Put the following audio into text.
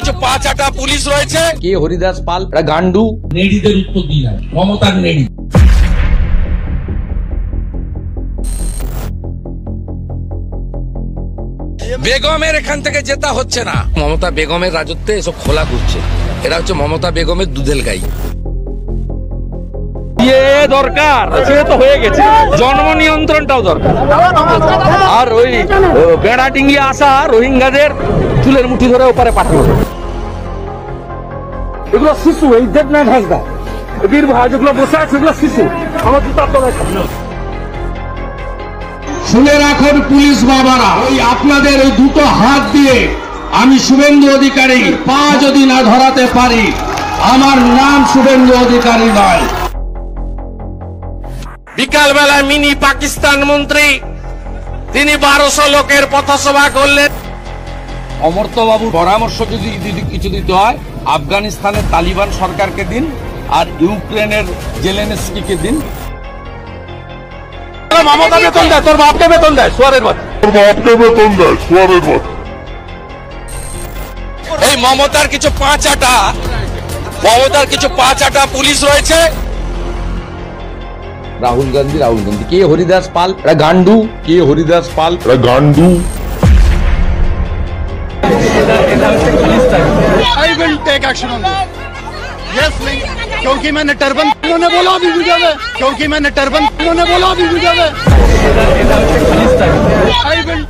কিছু পা চাটা পুলিশ রয়েছে। কে হরিদাস পাল? গান্ডু। নেড়িদের উত্তর দিয়ে মমতার নেড়ি। বেগমের এখান থেকে যেতে হচ্ছে না। মমতা বেগমের রাজত্বে এসব খোলা ঘুরছে। এরা হচ্ছে মমতা বেগমের দুধেল গাই। দরকার সে তো হয়ে গেছে, জন্ম নিয়ন্ত্রণটাও দরকার। আর ওই বেড়া ডিঙ্গি আসা রোহিঙ্গাদের চুলের মুঠি ধরে ওপারে পাঠানো। এগুলো শিশু, এই দেব না ঘাসদা বীর ভাই যেগুলো বসে আছে এগুলো শিশু। আমার জুতার তলায় শুনে রাখুন পুলিশ বাবারা, ওই আপনাদের ওই দুটো হাত দিয়ে আমি শুভেন্দু অধিকারী পা যদি না ধরাতে পারি, আমার নাম শুভেন্দু অধিকারী নয়। বিকাল বেলায় মিনি পাকিস্তান মন্ত্রী তিনি 1200 লোকের পথসভা করলেন। অমর্ত্যবাবুর পরামর্শ যদি কিছু দিতে হয়, আফগানিস্তানের তালিবান সরকারকে দিন আর ইউক্রেনের জেলেনস্কিকে দিন। মমতা বেতন দেয়, তোর বাপকে বেতন দেয়, সোয়ারের বাচ্চা। এই মমতার কিছু পা চাটা পুলিশ রয়েছে। রাহুল গান্ধী কে হরিদাস পাল? গান্ডু। কে হরিদাস পাল? গান্ডু। I will take action on this. Yes, क्योंकि मैंने टर्बन उन्होंने बोला अभी वीडियो में, क्योंकि मैंने टर्बन उन्होंने बोला अभी वीडियो में। I will